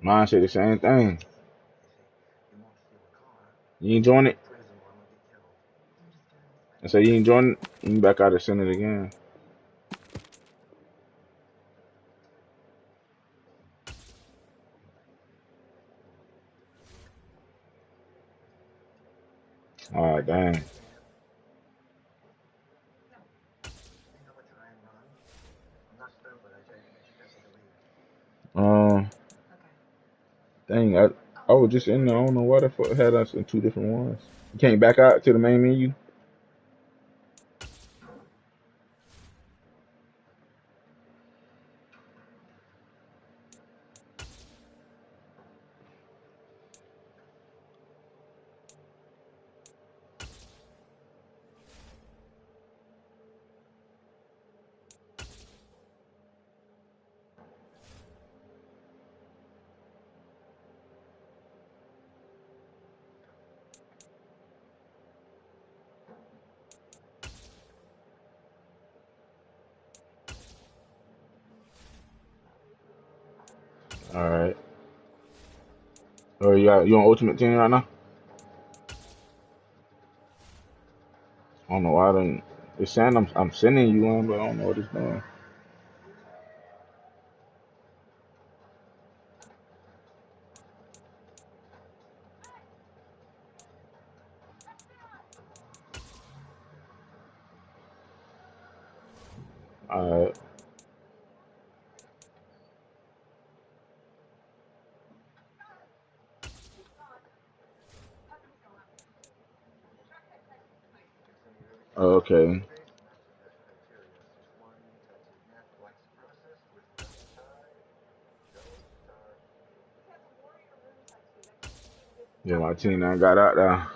Mine say the same thing. You ain't join it? I say you ain't join it? You back out and send it again. Alright, dang. Um, dang, I was just in there. I don't know why the fuck it had us in two different ones. You can't back out to the main menu? Alright. Oh, you on Ultimate Team right now? I don't know why I didn't. It's saying I'm sending you one, but I don't know what it's doing. Alright. Okay. Yeah, my team done got out there.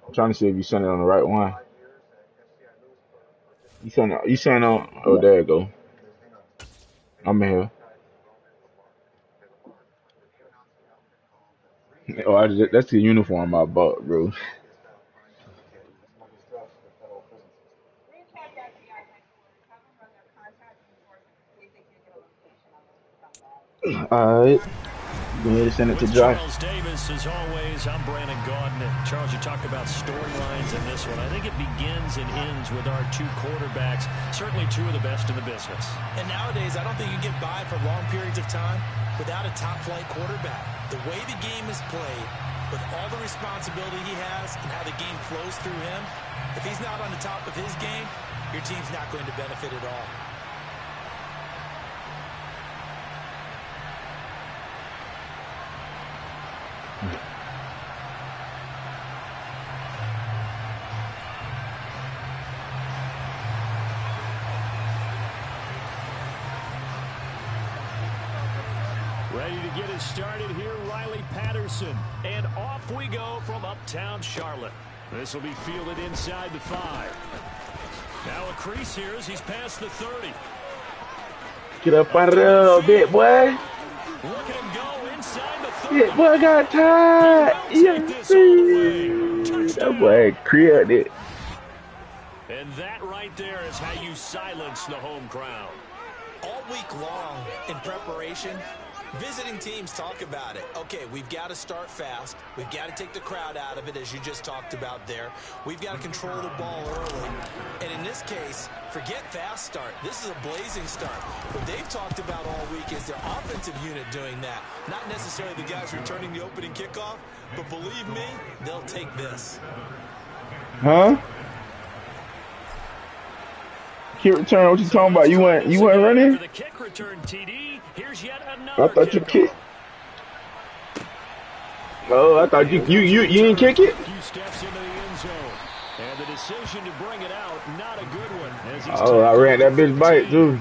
I'm trying to see if you sent it on the right one. You sent on. Oh, there you go. I'm here. Oh, that's the uniform I bought, bro. Alright. Go ahead and send it to With Josh. Charles Davis, as always, I'm Brandon Gaudin. Charles, you talked about storylines in this one. I think it begins and ends with our two quarterbacks, certainly two of the best in the business. And nowadays, I don't think you get by for long periods of time without a top-flight quarterback. The way the game is played, with all the responsibility he has and how the game flows through him, if he's not on the top of his game, your team's not going to benefit at all. Ready to get it started here, Riley Patterson. And off we go from uptown Charlotte. This will be fielded inside the 5. Now a crease here as he's past the 30. Get up out of there a little bit, boy. Look at him go inside the 30. Yeah, boy got tired. He will take this all the way. That Touchdown. boy cribbled it. And that right there is how you silence the home crowd. All week long in preparation, visiting teams talk about it. Okay, we've got to start fast. We've got to take the crowd out of it, as you just talked about there. We've got to control the ball early. And in this case, forget fast start. This is a blazing start. What they've talked about all week is their offensive unit doing that. Not necessarily the guys returning the opening kickoff, but believe me, they'll take this. Huh? Kick return, what you talking about? You went running? For the kick return, TD. Here's yet I another thought you kicked. Oh, I thought you didn't kick it? A few steps into the end zone. And the decision to bring it out, not a good one. As he's Oh, I ran that bitch bite too.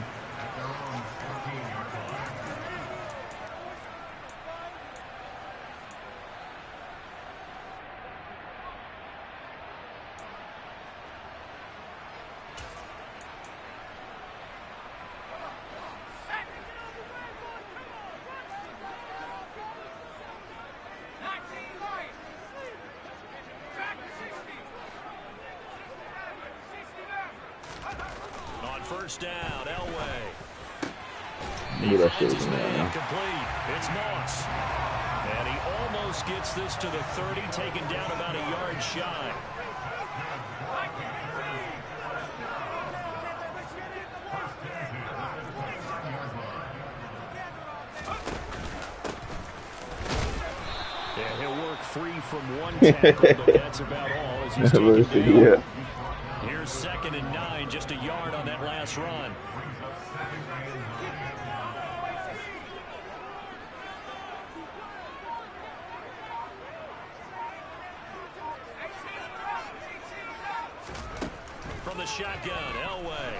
first down. Elway. Knew that shit was in there, man. Incomplete. It's Moss. And he almost gets this to the 30, taken down about a yard shy. Yeah, he'll work free from one tackle, but that's about all as he's taken down. Yeah. Here's 2nd and 9, just a yard on that last run. From the shotgun, Elway.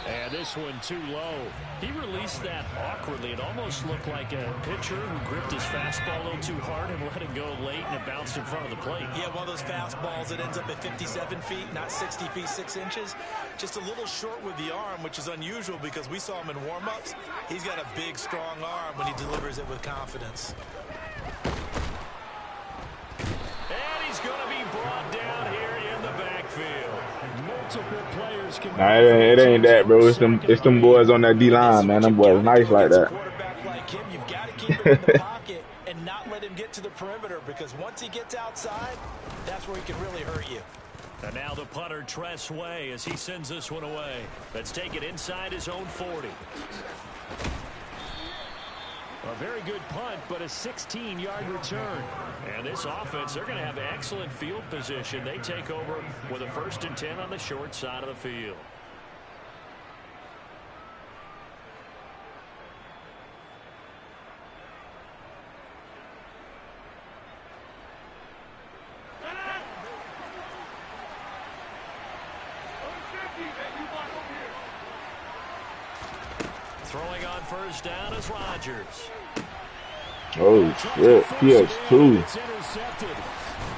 And this one too low. He released that awkwardly. It almost looked like a pitcher who gripped his fastball a little too hard and let it go late, and it bounced in front of the plate. Yeah, one of those fastballs that ends up at 57 feet, not 60 feet, 6 inches. Just a little short with the arm, which is unusual because we saw him in warm-ups. He's got a big, strong arm when he delivers it with confidence. And he's going to be brought down here in the backfield. Multiple players can. Nah, it ain't that, bro. It's them boys on that D line, man. Them boys nice like that. Quarterback like him, you've got to keep him in the pocket and not let him get to the perimeter, because once he gets outside, that's where he can really hurt you. And now the punter, Tress Way, as he sends this one away. Let's take it inside his own 40. A very good punt, but a 16-yard return. And this offense, they're going to have excellent field position. They take over with a 1st and 10 on the short side of the field. Throwing on first down is Rodgers. Oh, shit. He has 2. It's intercepted.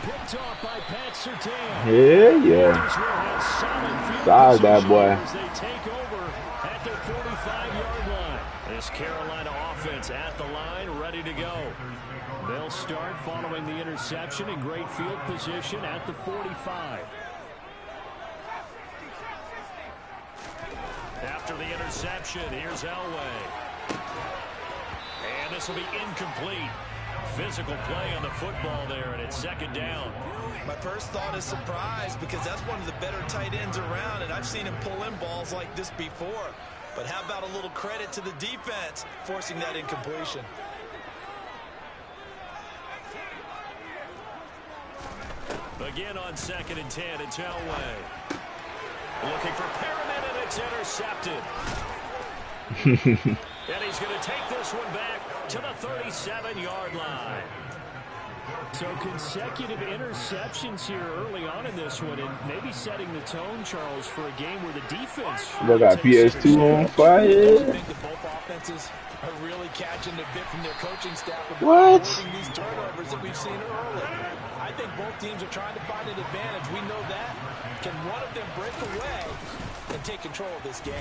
Picked off by Pat Surtain. Yeah. Size that boy. As they take over at their 45-yard line. This Carolina offense at the line, ready to go. They'll start following the interception in great field position at the 45. After the interception, here's Elway. And this will be incomplete. Physical play on the football there, and it's 2nd down. My first thought is surprise, because that's one of the better tight ends around, and I've seen him pull in balls like this before. But how about a little credit to the defense forcing that incompletion? Again on 2nd and 10, it's Elway. Looking for Perriman, and it's intercepted. And he's going to take this one back to the 37-yard line. So consecutive interceptions here early on in this one, and maybe setting the tone, Charles, for a game where the defense. They got PS2 on fire. I think that both offenses are really catching the bit from their coaching staff What? about these turnovers that we've seen early. I think both teams are trying to find an advantage. We know that. Can one of them break away and take control of this game?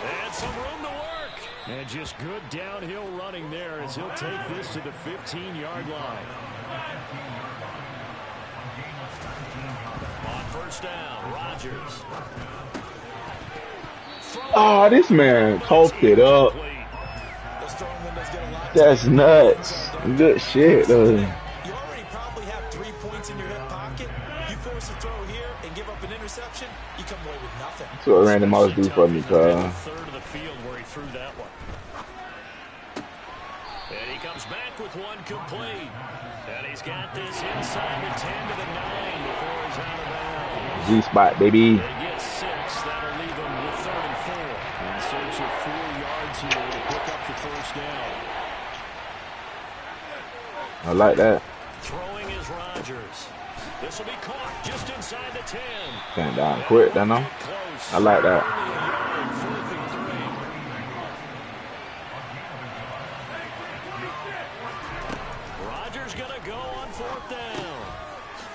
And some room to work. And just good downhill running there as he'll take this to the 15-yard line. On first down, Rodgers. Oh, this man coughed it up. That's nuts. Good shit, though. You already probably have 3 points in your hip pocket. You force a throw here and give up an interception, you come away with nothing. That's what Randy Moss do for me, cuz. Third of the field where he threw that one. And he comes back with one complete. And he's got this inside the 10 to the 9 before he's out of bounds. G-spot, baby. They get 6. That'll leave him with 3rd and 4. In search of 4 yards here to pick up the first down. I like that. Throwing is Rodgers. This will be caught just inside the 10. Stand down quick, don't I? I like that. Rodgers gonna go on 4th down.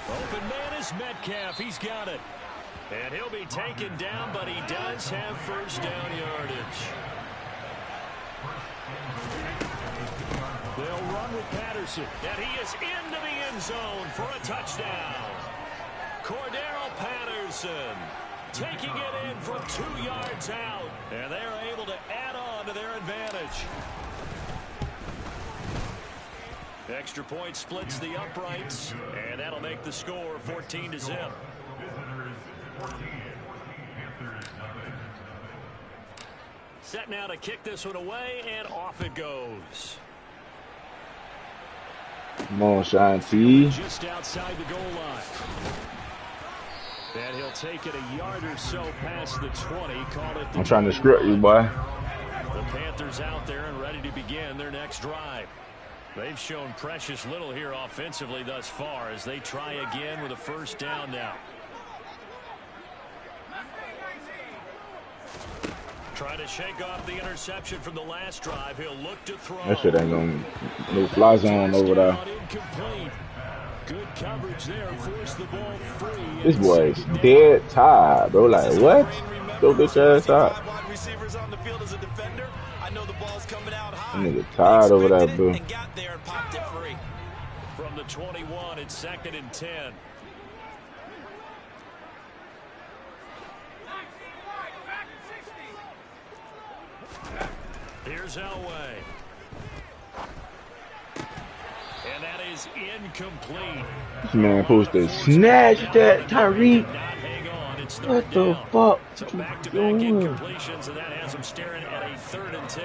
Open man is Metcalf. He's got it. And he'll be taken down, but he does have first down yardage. They'll run with Patterson. And he is into the end zone for a touchdown. Cordero Patterson taking it in from 2 yards out, and they're able to add on to their advantage. Extra point splits the uprights, and that'll make the score 14-0. Set now to kick this one away, and off it goes. Come on, Shine T. Just outside the goal line. And he'll take it a yard or so past the 20. Call it the I'm trying to script you, boy. The Panthers out there and ready to begin their next drive. They've shown precious little here offensively thus far as they try again with a first down now. Trying to shake off the interception from the last drive. He'll look to throw. That shit ain't gonna no fly zone over there. Incomplete. Good coverage there. Force the ball free. This boy is dead tired, bro. Like, what? Go bitch ass out. Receivers on the field as a defender. I know the ball's coming out high. That nigga tired over there, bro. And got there and popped it free. From the 21, it's 2nd and 10. Here's Elway. And that is incomplete. This man supposed to snatch that, Tyreek. What the fuck? So back-to-back incompletions, and that has him staring at a 3rd and 10.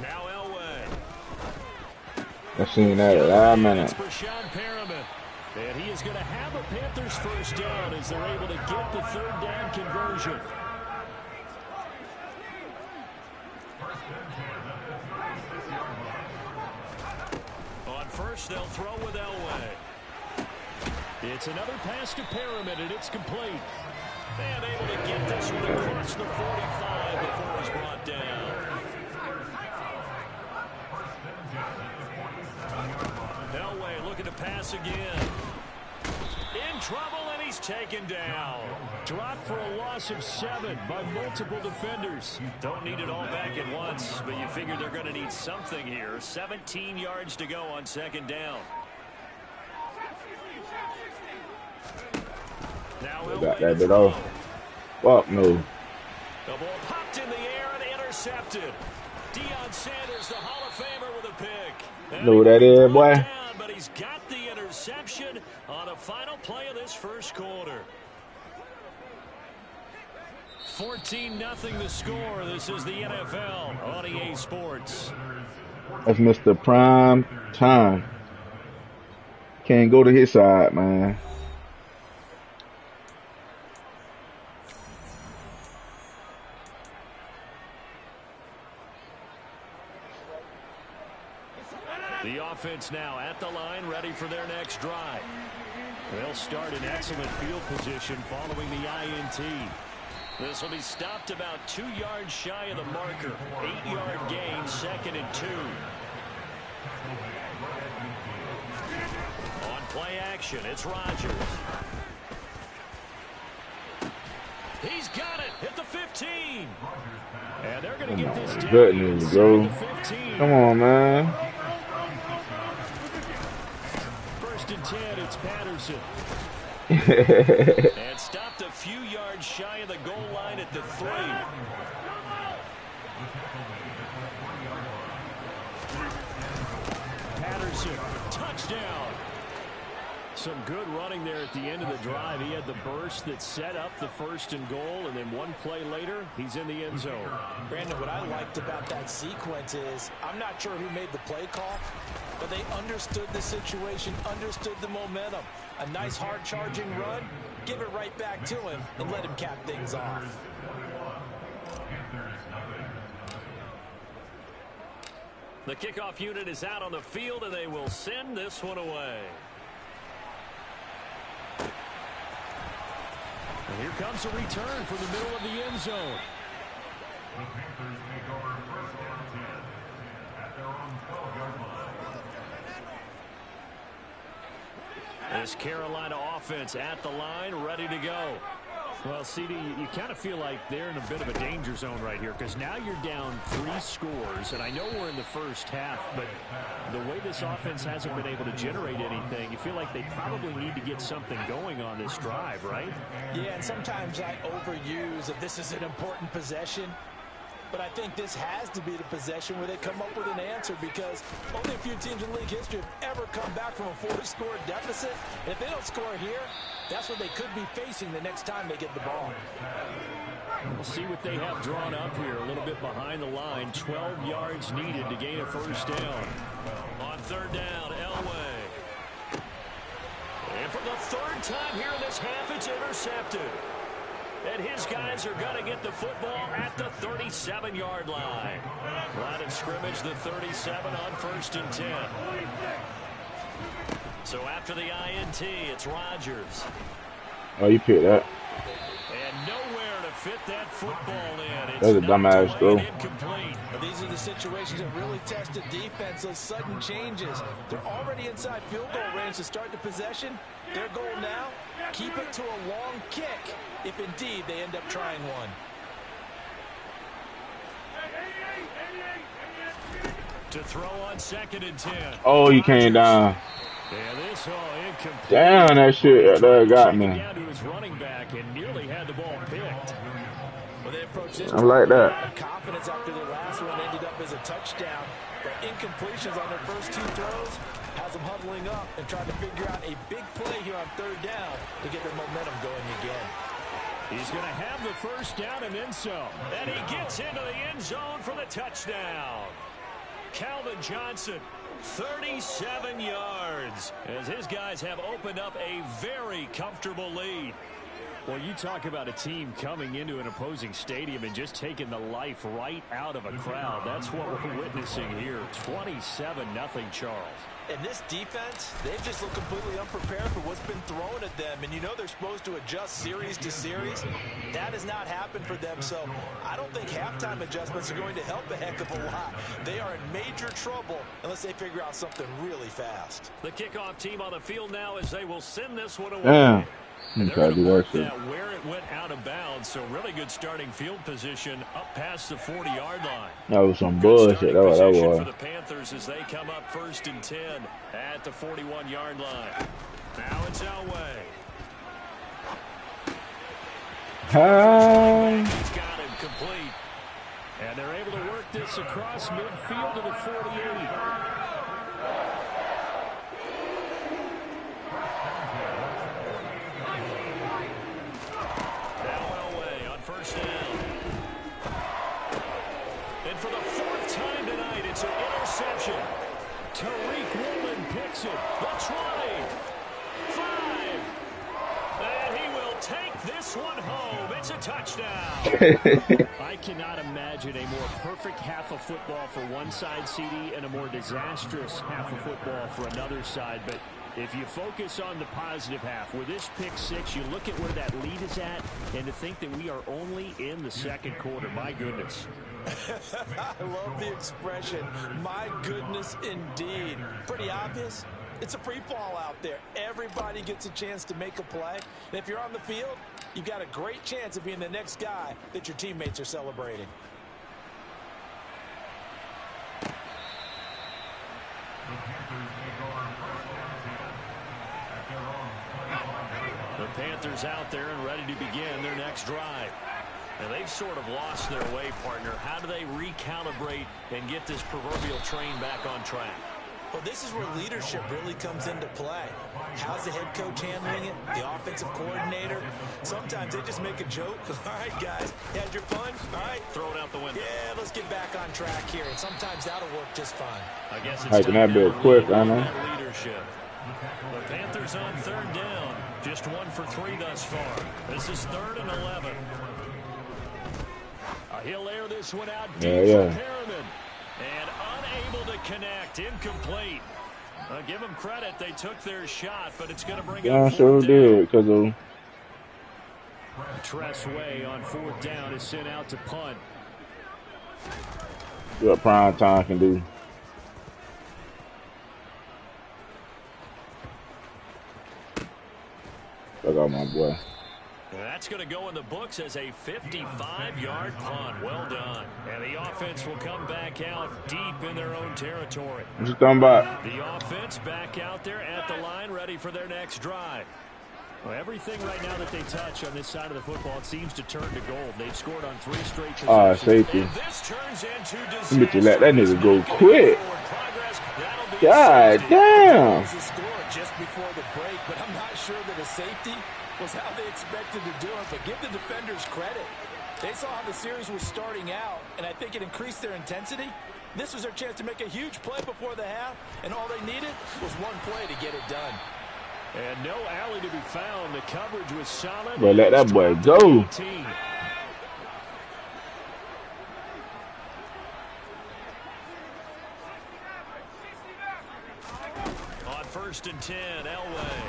Now Elway. I've seen that a lot of minutes. And he is going to have a Panthers first down as they're able to get the 3rd down conversion. On first, they'll throw with Elway. It's another pass to Perriman, and it's complete. And able to get this one across the 45 before he's brought down. Elway looking to pass again. In trouble, and he's taken down. Dropped for a loss of 7 by multiple defenders. Don't need it all back at once, but you figure they're going to need something here. 17 yards to go on 2nd down. Now Got that bit off. Fuck no. The ball popped in the air and intercepted. Deion Sanders, the Hall of Famer, with a pick. Know who that is, boy? Down, but he's got the interception on the final play of this first quarter. 14-0 the score. This is the NFL on EA Sports. That's Mr. Prime Time. Can't go to his side, man. The offense now at the line, ready for their next drive. They'll start in excellent field position following the INT. This will be stopped about 2 yards shy of the marker. 8-yard gain, 2nd and 2. On play action, it's Rodgers. He's got it at the 15. And they're going to get this down. Goodness, bro. Come on, man. 1st and 10, it's Patterson. And stopped a few yards shy of the goal line at the 3. Patterson, touchdown. Some good running there at the end of the drive. He had the burst that set up the 1st and goal, and then one play later, he's in the end zone. Brandon, what I liked about that sequence is, I'm not sure who made the play call, but they understood the situation, understood the momentum. A nice hard-charging run, give it right back to him, and let him cap things off. The kickoff unit is out on the field, and they will send this one away. And here comes a return from the middle of the end zone. The Panthers take over 1st down 10 at their own 12-yard line. This Carolina offense at the line, ready to go. Well, CD, you kind of feel like they're in a bit of a danger zone right here because now you're down 3 scores, and I know we're in the first half, but the way this offense hasn't been able to generate anything, you feel like they probably need to get something going on this drive, right? Yeah, and sometimes I overuse that this is an important possession. But I think this has to be the possession where they come up with an answer because only a few teams in league history have ever come back from a 4-score deficit. And if they don't score here, that's what they could be facing the next time they get the ball. We'll see what they have drawn up here. A little bit behind the line. 12 yards needed to gain a first down. On third down, Elway. And for the third time here in this half, it's intercepted. And his guys are going to get the football at the 37-yard line. Line of scrimmage, the 37 on 1st and 10. So after the INT, it's Rodgers. Oh, you picked that. And nowhere to fit that football in. It's That's a dumbass throw. Incomplete. These are the situations that really test the defense, those sudden changes. They're already inside field goal range to start the possession. Their goal now, keep it to a long kick, if indeed they end up trying one. To throw on 2nd and 10. Oh, you came down. Yeah, this incomplete. Damn, that shit that got me. Down to his running back and nearly had the ball picked. Well, they approached this I'm like that. confidence after their last one ended up as a touchdown. But incompletions on their first 2 throws has them huddling up and trying to figure out a big play here on 3rd down to get their momentum going again. He's going to have the first down and then some. And he gets into the end zone for the touchdown. Calvin Johnson, 37 yards, as his guys have opened up a very comfortable lead. Well, you talk about a team coming into an opposing stadium and just taking the life right out of a crowd. That's what we're witnessing here. 27-0 Charles. And this defense, they've just looked completely unprepared for what's been thrown at them. And you know they're supposed to adjust series to series. That has not happened for them. So I don't think halftime adjustments are going to help a heck of a lot. They are in major trouble unless they figure out something really fast. The kickoff team on the field now as they will send this one away. Damn. And they're going to mark that where it went out of bounds. So really good starting field position up past the 40-yard line. That was some bullshit. That was. For the Panthers as they come up 1st and 10 at the 41-yard line. Now it's Elway. Hi. He's got him complete. And they're able to work this across midfield to the 48. First down. And for the 4th time tonight, it's an interception. Tariq Woolen picks it. The 20. 5. And he will take this one home. It's a touchdown. I cannot imagine a more perfect half of football for one side, CD, and a more disastrous half of football for another side. But if you focus on the positive half, with this pick 6, you look at where that lead is at, and to think that we are only in the 2nd quarter. My goodness. I love the expression, my goodness indeed. Pretty obvious. It's a free fall out there. Everybody gets a chance to make a play. And if you're on the field, you've got a great chance of being the next guy that your teammates are celebrating. The Panthers out there and ready to begin their next drive. And they've sort of lost their way, partner. How do they recalibrate and get this proverbial train back on track? Well, this is where leadership really comes into play. How's the head coach handling it? The offensive coordinator? Sometimes they just make a joke. All right, guys, you had your fun? All right. Throw it out the window. Yeah, let's get back on track here. And sometimes that'll work just fine. I guess it's Hiking that bit quick, I know. Leadership. The Panthers on 3rd down. Just 1 for 3 thus far. This is 3rd and 11. He'll air this one out deep for Perriman. And unable to connect. Incomplete. Give them credit. They took their shot, but it's going to bring up 4th sure down. did, because of Tressway on 4th down is sent out to punt. what prime time can do. I got my boy. That's going to go in the books as a 55-yard punt. Well done. And the offense will come back out deep in their own territory. What you talking about? The offense back out there at the line, ready for their next drive. Well, everything right now that they touch on this side of the football, it seems to turn to gold. They've scored on 3 straight possessions. Safety. And this turns into You let that nigga go disaster. quick. God damn. The score just before the break, but I'm not sure that a safety was how they expected to do it. But give the defenders credit. They saw how the series was starting out, and I think it increased their intensity. This was their chance to make a huge play before the half, and all they needed was one play to get it done. And no alley to be found. The coverage was solid. Bro, let that boy go. On 1st and 10, Elway.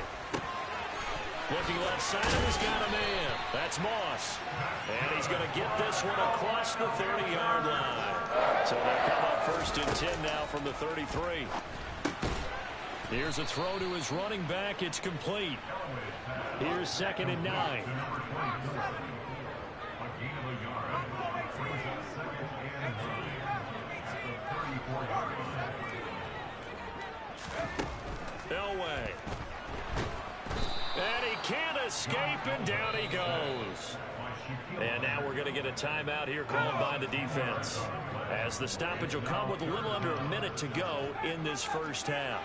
Looking left side, and he's got a man. That's Moss. And he's going to get this one across the 30-yard line. So they'll come up 1st and 10 now from the 33. Here's a throw to his running back. It's complete. Here's 2nd and 9. Elway. And he can't escape, and down he goes. And now we're going to get a timeout here called by the defense, as the stoppage will come with a little under a minute to go in this first half.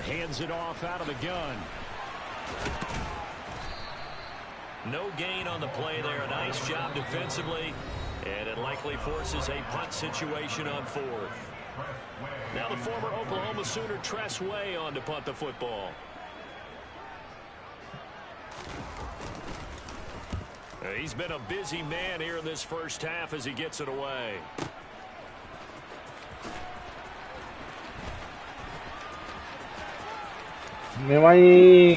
Hands it off out of the gun. No gain on the play there. A nice job defensively. And it likely forces a punt situation on 4th. Now the former Oklahoma Sooner Tress Way on to punt the football. He's been a busy man here in this first half as he gets it away.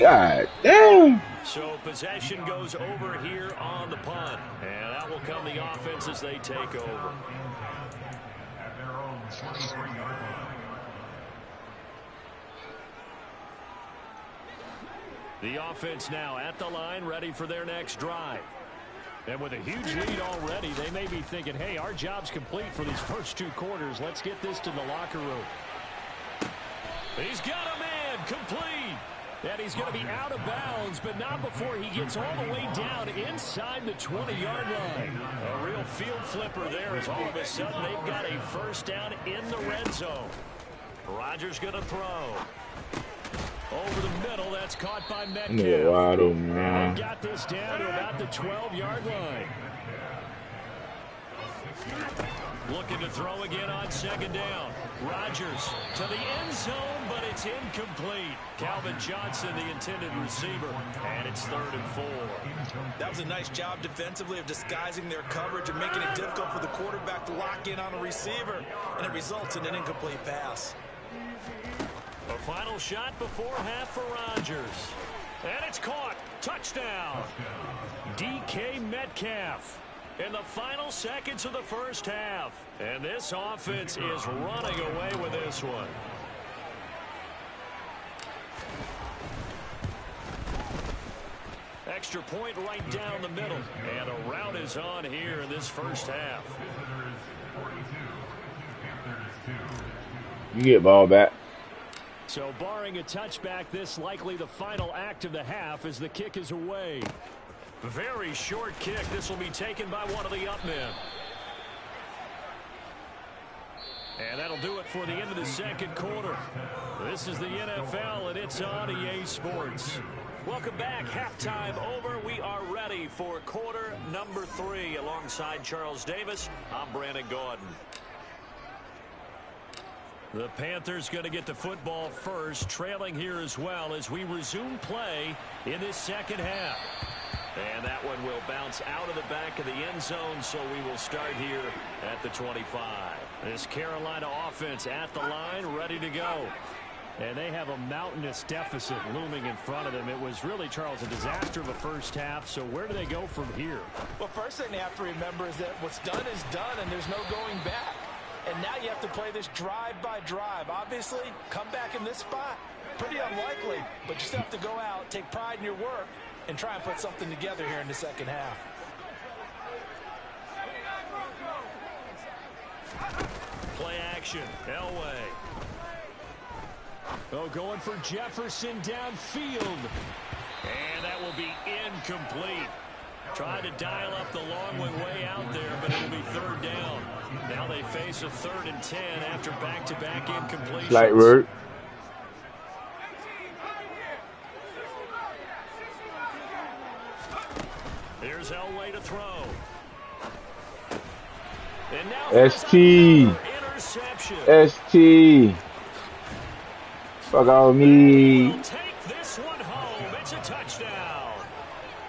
God damn. So possession goes over here on the punt. And that will come the offense as they take over. At their own 23-yard line. The offense now at the line, ready for their next drive. And with a huge lead already, they may be thinking, hey, our job's complete for these first 2 quarters. Let's get this to the locker room. He's got a man, complete. And he's going to be out of bounds, but not before he gets all the way down inside the 20-yard line. A real field flipper there, as all of a sudden they've got a first down in the red zone. Rodgers going to throw. Over the middle, that's caught by Metcalf. Man. They've got this down to about the 12-yard line. Looking to throw again on 2nd down. Rodgers to the end zone, but it's incomplete. Calvin Johnson, the intended receiver, and it's 3rd and 4. That was a nice job defensively of disguising their coverage and making it difficult for the quarterback to lock in on a receiver, and it results in an incomplete pass. A final shot before half for Rodgers. And it's caught. Touchdown. DK Metcalf in the final seconds of the first half. And this offense is running away with this one. Extra point right down the middle. And a rout is on here in this first half. You get ball back. So barring a touchback, this likely the final act of the half as the kick is away. Very short kick. This will be taken by one of the up men. And that'll do it for the end of the second quarter. This is the NFL, and it's on EA Sports. Welcome back. Halftime over. We are ready for quarter number 3. Alongside Charles Davis, I'm Brandon Gordon. The Panthers going to get the football first, trailing here as well as we resume play in this second half. And that one will bounce out of the back of the end zone, so we will start here at the 25. This Carolina offense at the line, ready to go. And they have a mountainous deficit looming in front of them. It was really, Charles, a disaster of a first half. So where do they go from here? Well, first thing they have to remember is that what's done is done, and there's no going back. And now you have to play this drive by drive. Obviously, come back in this spot. Pretty unlikely, but you still have to go out, take pride in your work, and try and put something together here in the second half. Play action. Elway. Oh, going for Jefferson downfield. And that will be incomplete. Trying to dial up the long way out there, but it will be third down. Now they face a 3rd and 10 after back-to-back incompletions. Light work. Here's Elway to throw. And now ST. Interception. ST. Fuck on me. We'll take this one home. It's a touchdown.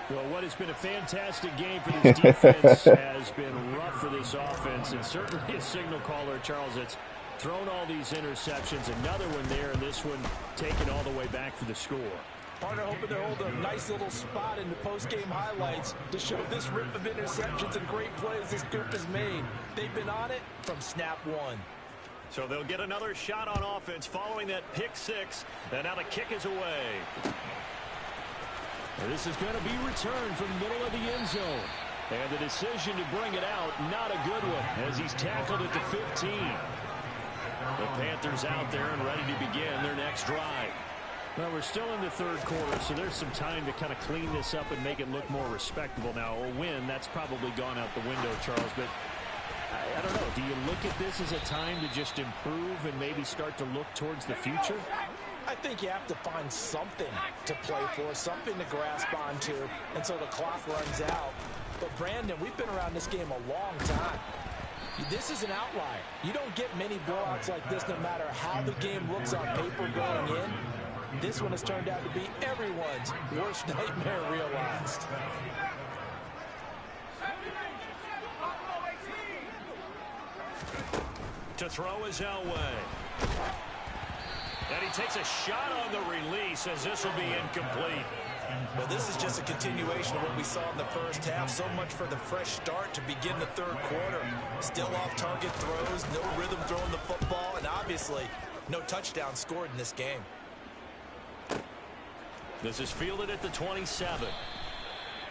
Well, what has been a fantastic game for this defense has been rough for this offense, and certainly a signal caller, Charles, that's thrown all these interceptions. Another one there, and this one taken all the way back for the score. Partner hoping to hold a nice little spot in the post-game highlights to show this rip of interceptions and great plays this group has made. They've been on it from snap one. So they'll get another shot on offense following that pick six. And now the kick is away. And this is going to be returned from the middle of the end zone. And the decision to bring it out, not a good one, as he's tackled at the 15. The Panthers out there and ready to begin their next drive. Well, we're still in the third quarter, so there's some time to kind of clean this up and make it look more respectable. Now, a win, that's probably gone out the window, Charles, but I don't know. Do you look at this as a time to just improve and maybe start to look towards the future? I think you have to find something to play for, something to grasp onto until the clock runs out. But, Brandon, we've been around this game a long time. This is an outlier. You don't get many blowouts like this no matter how the game looks on paper going in. This one has turned out to be everyone's worst nightmare realized. To throw is Elway. And he takes a shot on the release as this will be incomplete. Well, this is just a continuation of what we saw in the first half. So much for the fresh start to begin the third quarter. Still off-target throws, no rhythm throwing the football, and obviously no touchdown scored in this game. This is fielded at the 27.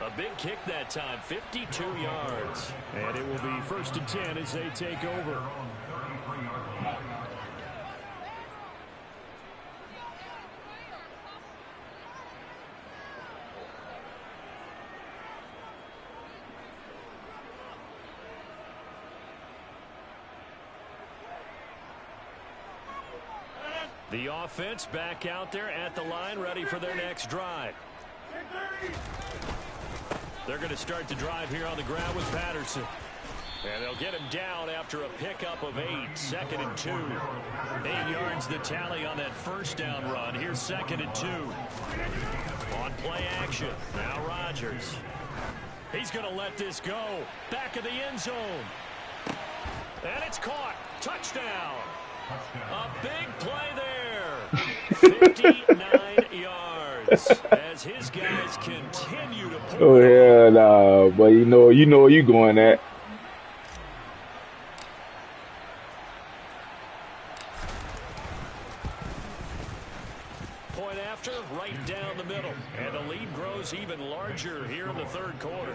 A big kick that time, 52 yards. And it will be 1st and 10 as they take over. The offense back out there at the line, ready for their next drive. They're going to start the drive here on the ground with Patterson. And they'll get him down after a pickup of 8, 2nd and 2. 8 yards the tally on that first down run. Here's 2nd and 2. On play action. Now Rodgers. He's going to let this go. Back of the end zone. And it's caught. Touchdown. A big play there. 59 yards as his guys continue to pull. Oh hell nah, but you know where you going at. Point after, right down the middle. And the lead grows even larger here in the third quarter.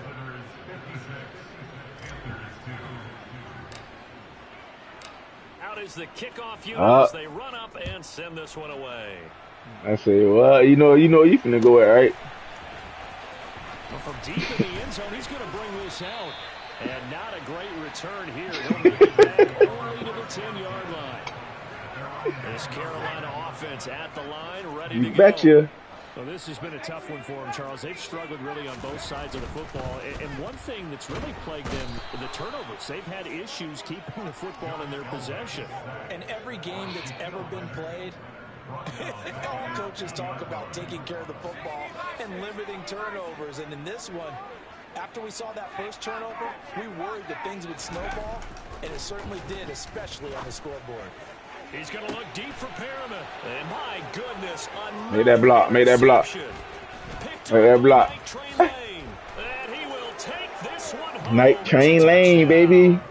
Out is the kickoff unit as they run up and send this one away. I say, well, you know you finna go it, right? Well, from deep in the end zone, he's going to bring this out. And not a great return here. He'll make it back only to the 10-yard line. This Carolina offense at the line, ready to go. You betcha. Well, this has been a tough one for them, Charles. They've struggled really on both sides of the football. And one thing that's really plagued them, the turnovers. They've had issues keeping the football in their possession. And every game that's ever been played, all coaches talk about taking care of the football and limiting turnovers. And in this one, after we saw that first turnover, we worried that things would snowball, and it certainly did, especially on the scoreboard. He's going to look deep for Perriman. And my goodness. Make that block. Make that block. Picked Make off that the block. night train lane. And he will take this one home. Night It's a train lane, baby. touchdown.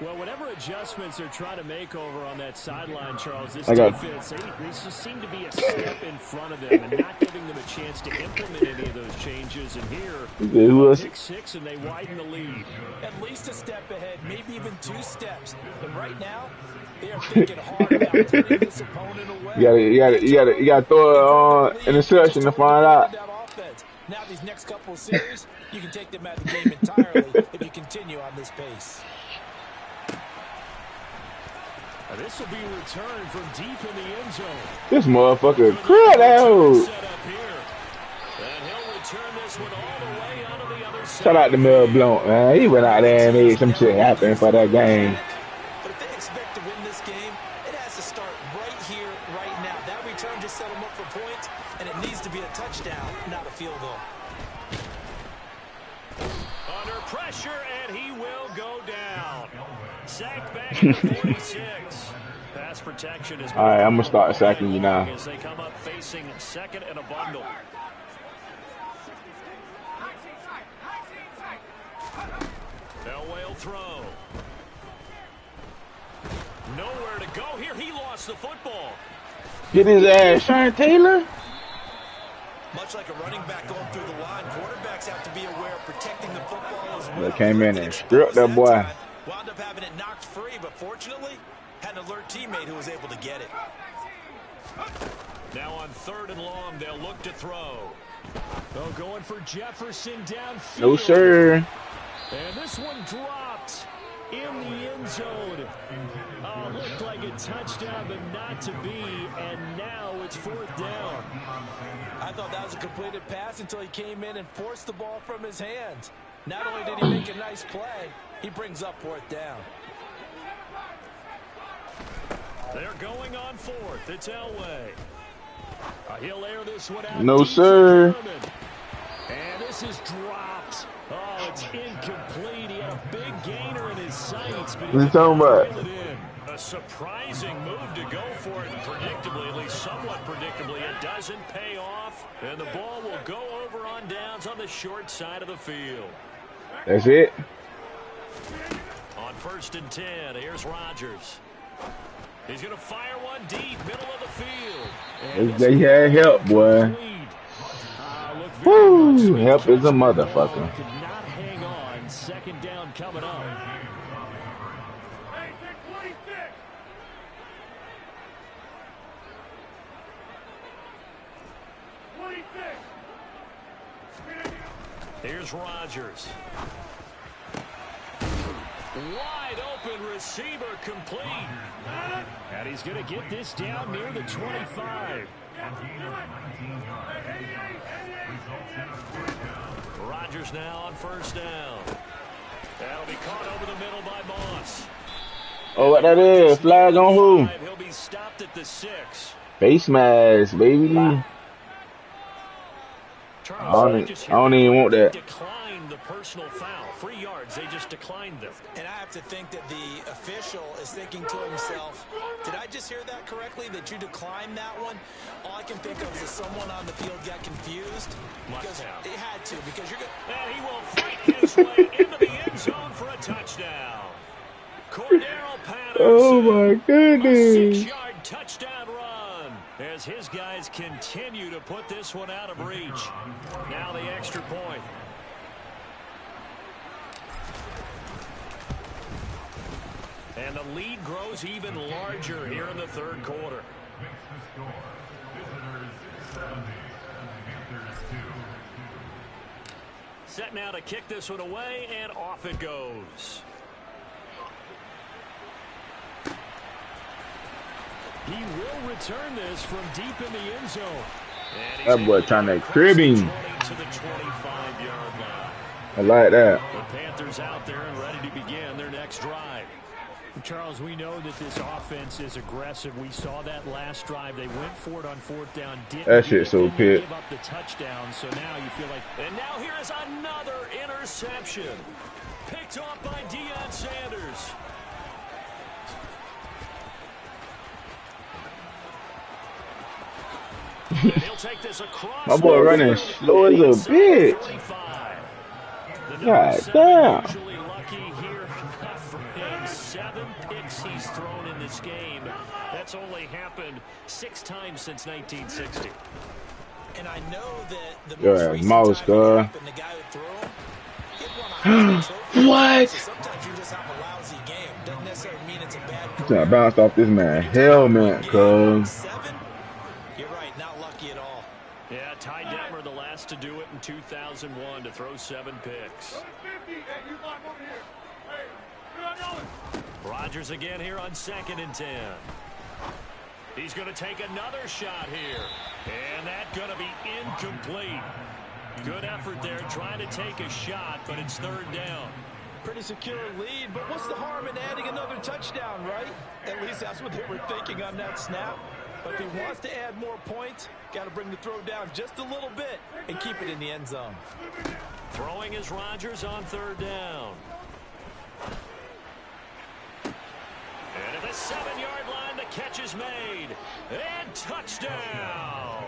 Well, whatever adjustments they're trying to make over on that sideline, Charles, this I got defense, they just seem to be a step in front of them and not giving them a chance to implement any of those changes. And here, pick six, and they widen the lead. At least a step ahead, maybe even 2 steps. And right now, they are thinking hard about putting this opponent away. You gotta throw it on interception to find out. Now these next couple of series, you can take them out of the game entirely if you continue on this pace. This will be returned from deep in the end zone. This motherfucker crap that hole. Shout out to Mel Blount, man. He went out there and made some shit happen for that game. But if they expect to win this game, it has to start right here, right now. That return just set them up for points, and it needs to be a touchdown, not a field goal. Under pressure, and he will go down. Sacked back at 46. Pass protection is. All right, I'm gonna start sacking you now. As they come up facing second and a bundle. Elway will throw. Nowhere to go here. He lost the football. Get his ass, Sean Taylor. Much like a running back going through the line, quarterbacks have to be aware of protecting the football as well. They came in and stripped that boy. Wound up having it knocked free, but fortunately, had an alert teammate who was able to get it. Now on 3rd and long, they'll look to throw. Oh, going for Jefferson downfield. No, sir. And this one dropped in the end zone. Looked like a touchdown, but not to be. And now it's 4th down. I thought that was a completed pass until he came in and forced the ball from his hands. Not only did he make a nice play, he brings up 4th down. They're going on 4th. It's Elway. He'll air this one out. No, sir. And this is dropped. Oh, it's incomplete. He had a big gainer in his sights. But What are you talking about? A surprising move to go for it. And predictably, at least somewhat predictably, it doesn't pay off. And the ball will go over on downs on the short side of the field. That's it. On 1st and 10, here's Rodgers. He's going to fire one deep, middle of the field. They had help, boy. Woo, help is a motherfucker. Could not hang on. 2nd down coming up. Here's Rodgers. Wide open receiver complete. And he's going to get this down near the 25. Rodgers now on 1st down. That'll be caught over the middle by Moss. Oh, what that is? Flag on who? He'll be stopped at the 6. Face mask, baby. I don't even want that. Declined the personal foul. 3 yards. They just declined them. And I have to think that the official is thinking to himself, did I just hear that correctly, that you declined that one? All I can think of is that someone on the field got confused. Because they had to, because you're going to... And he will fight his way into the end zone for a touchdown. Cordero Patterson. Oh, my goodness. A 6-yard touchdown run as his guys continue to put this one out of reach. Now the extra point. And the lead grows even larger here in the 3rd quarter. Set now to kick this one away, and off it goes. He will return this from deep in the end zone. That boy trying to crib him. To the 25-yard line. I like that. The Panthers out there and ready to begin their next drive. Charles, we know that this offense is aggressive. We saw that last drive. They went for it on 4th down. That shit's so pit. Give up the touchdown. So now you feel like, and now here is another interception, picked off by Deion Sanders. And he'll take this My across boy running midfield slow and as a inside the bitch. 35. The number God 7 damn. usually lucky here. Not for him. 7 picks he's thrown in this game. That's only happened 6 times since 1960. And I know that the most You're a recent mouse, time it girl. happened, the guy who threw him, he won a Heisman Trophy. What? So sometimes you just have a lousy game. Doesn't necessarily mean it's a bad I'm trying to career. bounce off this But man when you're talking one helmet, game, cuz. 7, you're right, not lucky at all. Yeah, Ty Detmer, the last to do it in 2001 to throw 7 picks. Rodgers again here on 2nd and 10. He's going to take another shot here. And that's going to be incomplete. Good effort there trying to take a shot, but it's 3rd down. Pretty secure lead, but what's the harm in adding another touchdown, right? At least that's what they were thinking on that snap. But if he wants to add more points, got to bring the throw down just a little bit and keep it in the end zone. Throwing is Rodgers on 3rd down. And at the 7-yard line, the catch is made. And touchdown!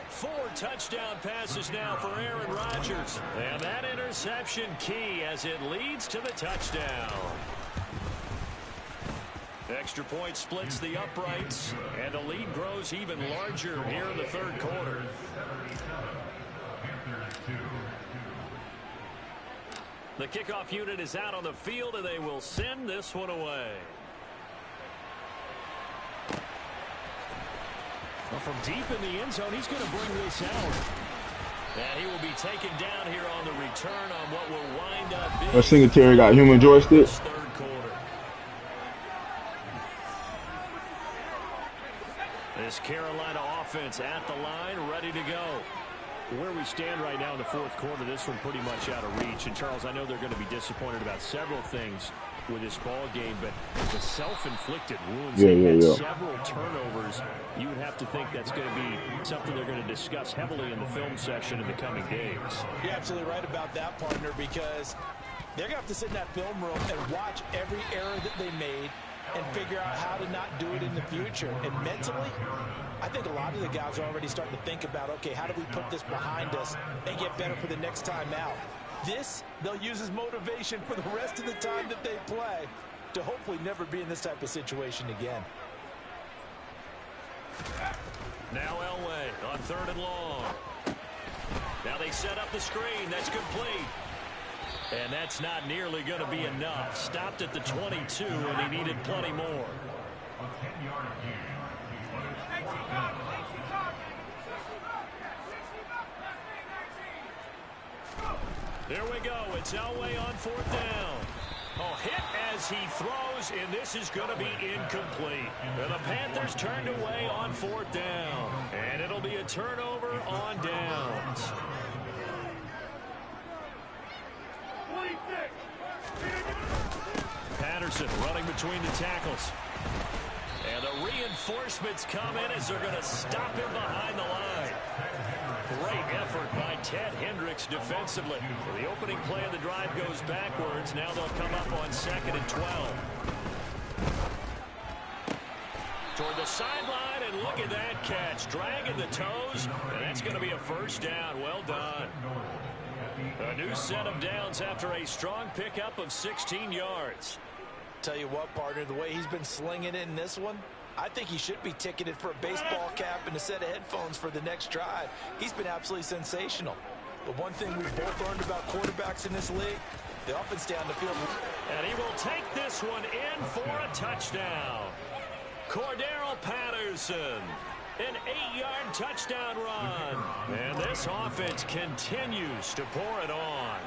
4 touchdown passes now for Aaron Rodgers. And that interception key as it leads to the touchdown. Extra point splits the uprights, and the lead grows even larger here in the 3rd quarter. The kickoff unit is out on the field, and they will send this one away. Well, from deep in the end zone, he's going to bring this out. And he will be taken down here on the return on what will wind up being Singletary got human joystick. 3rd quarter. This Carolina offense at the line, ready to go. Where we stand right now in the 4th quarter, this one pretty much out of reach. And, Charles, I know they're going to be disappointed about several things with this ball game, but the self-inflicted wounds, several turnovers, you would have to think that's going to be something they're going to discuss heavily in the film session in the coming days. You're absolutely right about that, partner, because they're going to have to sit in that film room and watch every error that they made and figure out how to not do it in the future. And mentally, I think a lot of the guys are already starting to think about, okay, how do we put this behind us and get better for the next time out? This, they'll use as motivation for the rest of the time that they play to hopefully never be in this type of situation again. Now Elway on 3rd and long. Now they set up the screen. That's complete. And that's not nearly going to be enough. Stopped at the 22, and he needed plenty more. A 10-yard gain. There we go. It's Elway on 4th down. Oh, hit as he throws, and this is going to be incomplete. And the Panthers turned away on 4th down. And it'll be a turnover on downs. Patterson running between the tackles. And the reinforcements come in as they're going to stop him behind the line. Great effort by Ted Hendricks defensively. The opening play of the drive goes backwards. Now they'll come up on 2nd and 12. Toward the sideline, and look at that catch. Dragging the toes, and that's going to be a 1st down. Well done. A new set of downs after a strong pickup of 16 yards. Tell you what, partner, the way he's been slinging it in this one, I think he should be ticketed for a baseball cap and a set of headphones for the next drive. He's been absolutely sensational. But one thing we've both learned about quarterbacks in this league, they often stay on the field. And he will take this one in for a touchdown. Cordero Patterson, an 8-yard touchdown run. And this offense continues to pour it on.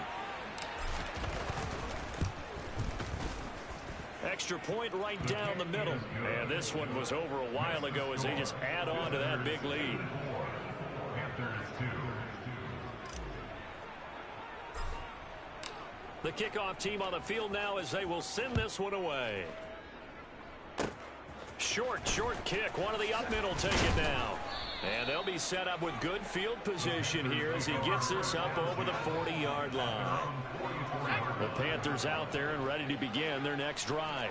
Extra point right down the middle. And this one was over a while ago as they just add on to that big lead. The kickoff team on the field now as they will send this one away. Short kick. One of the up middle take it now. And they'll be set up with good field position here as he gets this up over the 40-yard line. The Panthers out there and ready to begin their next drive.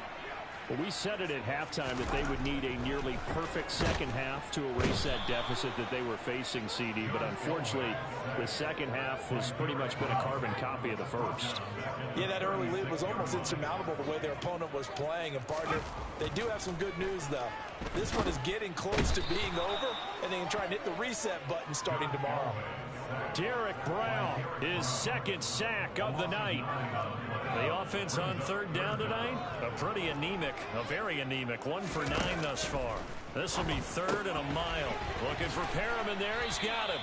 Well, we said it at halftime that they would need a nearly perfect second half to erase that deficit that they were facing, CD. But unfortunately, the second half has pretty much been a carbon copy of the first. Yeah, that early lead was almost insurmountable the way their opponent was playing. And, partner, they do have some good news, though. This one is getting close to being over, and they can try and hit the reset button starting tomorrow. Derek Brown, his second sack of the night. The offense on third down tonight, a pretty anemic, a very anemic, 1 for 9 thus far. This will be 3rd and a mile. Looking for Perriman there. He's got him.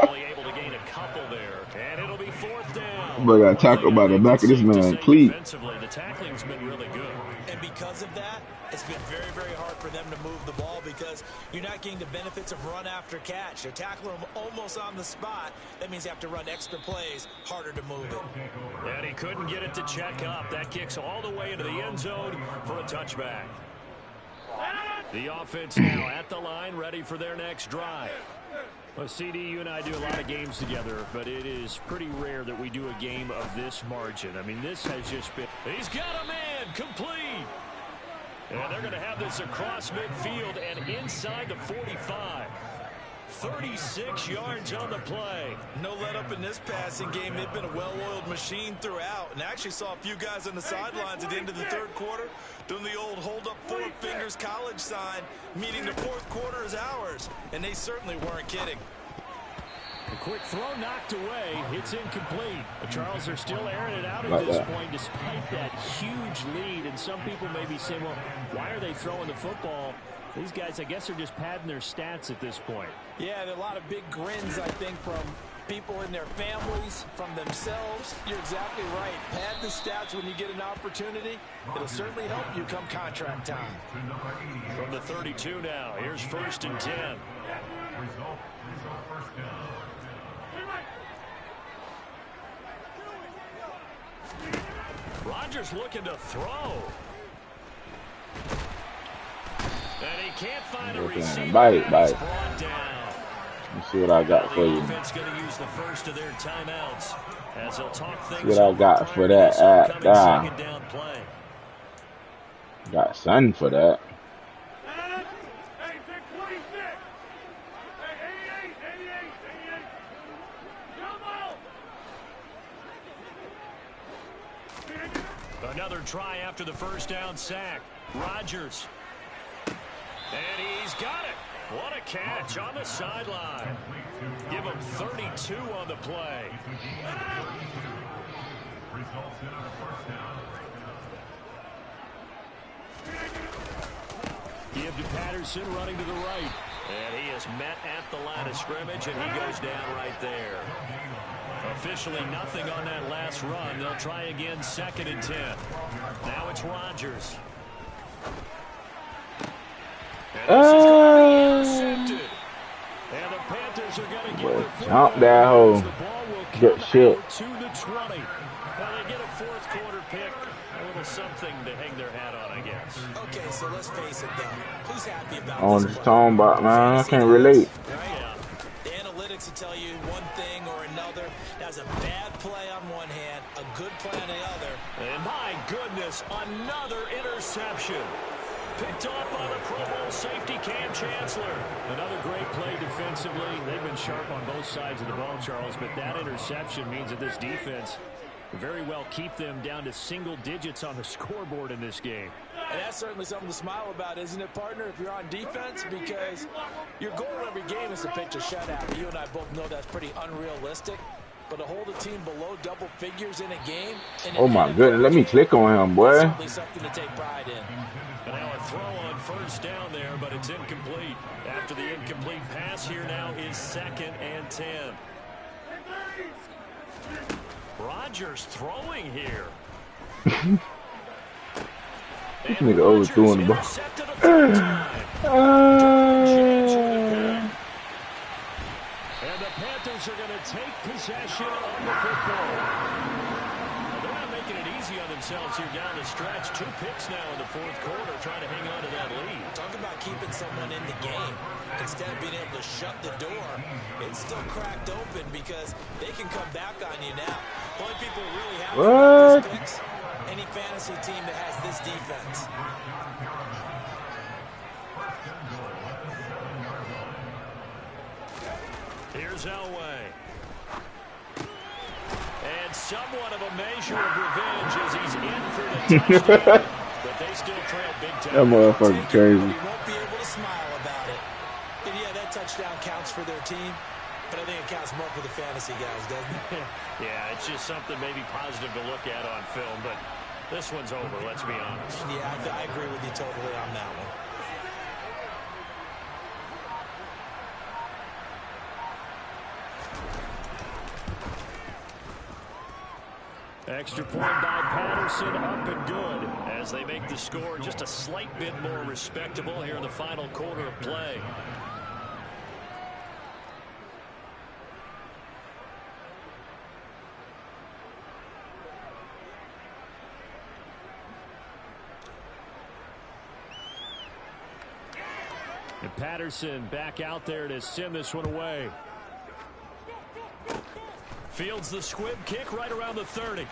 Only able to gain a couple there. And it'll be 4th down. But got tackled by the back of this man. Cleat. Defensively, the tackling's been really good. And because of that, it's been very, very hard for them to move the ball because you're not getting the benefits of run after catch. They're tackling them almost on the spot. That means you have to run extra plays, harder to move it. And he couldn't get it to check up. That kicks all the way into the end zone for a touchback. The offense now at the line, ready for their next drive. Well, CD, you and I do a lot of games together, but it is pretty rare that we do a game of this margin. I mean, this has just been... He's got a man, complete. And they're going to have this across midfield and inside the 45. 36 yards on the play. No let up in this passing game. They've been a well-oiled machine throughout. And I actually saw a few guys on the sidelines at the end of the third quarter doing the old hold up 4 fingers college sign, meaning the fourth quarter is ours. And they certainly weren't kidding. A quick throw knocked away. It's incomplete. The Charles are still airing it out at this point despite that huge lead. And some people may be saying, well, why are they throwing the football? These guys, I guess, are just padding their stats at this point. Yeah, there are a lot of big grins, I think, from people in their families, from themselves. You're exactly right. Pad the stats when you get an opportunity. It'll certainly help you come contract time. From the 32 now, here's 1st and 10. Result first down. Rodgers looking to throw. And he can't find a receiver. Bite. Brought down. Let's see what I got for you. The defense going to use the first of their timeouts as they'll talk things. See what I got for that. Second down play. Got something for that. Another try after the first down sack. Rodgers. And he's got it. What a catch on the sideline. Give him 32 on the play. Results in a first down. Give to Patterson running to the right. And he is met at the line of scrimmage, and he goes down right there. Officially nothing on that last run. They'll try again 2nd and 10. Now it's Rodgers. And this is going to be intercepted. And the Panthers are going to get the jump that hole. The ball will come Get shit. out to the 20. Well, they get a 4th quarter pick. A little something to hang their hat on, I guess. Okay, so let's face it, though. Who's happy about On this this play? talking about, man, I can't relate. Yeah. The analytics will tell you one thing or another. That's a bad play on one hand, a good play on the other. And my goodness, another interception. Picked off by the Pro Bowl safety Cam Chancellor. Another great play defensively. They've been sharp on both sides of the ball, Charles, but that interception means that this defense very well keep them down to single digits on the scoreboard in this game. And that's certainly something to smile about, isn't it, partner, if you're on defense? Because your goal every game is to pitch a shutout. You and I both know that's pretty unrealistic. But to hold a team below double figures in a game... Oh, my goodness. Let me click on him, boy. Certainly something to take pride in. And now a throw on first down there, but it's incomplete. After the incomplete pass here now is 2nd and 10. Rodgers throwing here. This nigga overthrowing the ball. And the Panthers are going to take possession of the football. They're not making it easy on themselves here down the stretch. 2 picks now in the 4th quarter trying to hang on to that lead. Talk about keeping someone in the game. Instead of being able to shut the door, it's still cracked open because they can come back on you now. Only people really happy about these picks, any fantasy team that has this defense. Here's Elway. And somewhat of a measure of revenge as he's in for the touchdown. But they still trail big time. That motherfucker crazy. He won't be able to smile about it. And yeah, that touchdown counts for their team, but I think it counts more for the fantasy guys, doesn't it? Yeah, it's just something maybe positive to look at on film, but this one's over, let's be honest. Yeah, I agree with you totally on that one. Extra point by Patterson, up and good as they make the score just a slight bit more respectable here in the final quarter of play. And Patterson back out there to send this one away. Fields the squib kick right around the 30.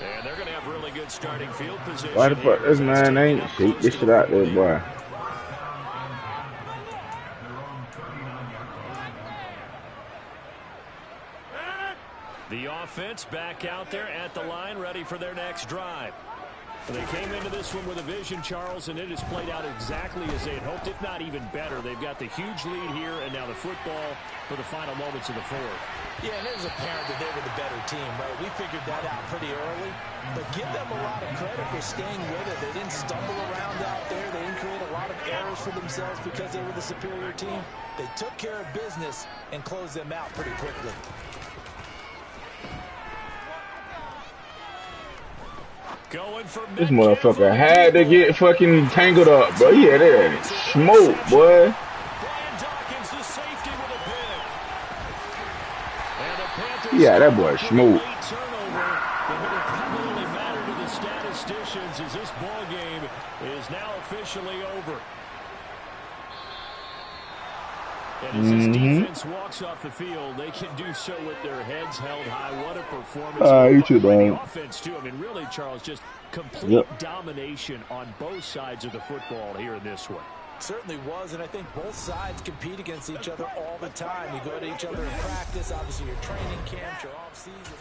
And they're going to have really good starting field position. Why the fuck this man ain't shake this shit out there, boy? The offense back out there at the line, ready for their next drive. They came into this one with a vision, Charles, and it has played out exactly as they had hoped, if not even better. They've got the huge lead here, and now the football for the final moments of the fourth. Yeah, and it was apparent that they were the better team, right? We figured that out pretty early, but give them a lot of credit for staying with it. They didn't stumble around out there. They didn't create a lot of errors for themselves because they were the superior team. They took care of business and closed them out pretty quickly. Going for This motherfucker had to get fucking tangled up, bro. Yeah, that smoke, boy. Yeah, that boy smoke. Probably matter to the statisticians as this ball game is now officially over. And as this defense walks off the field, they can do so with their heads held high. What a performance. You too, by the dog. offense, too. I mean, really, Charles, just complete domination on both sides of the football here in this one. Certainly was, and I think both sides compete against each other all the time. You go to each other in practice, obviously your training camps, your off season.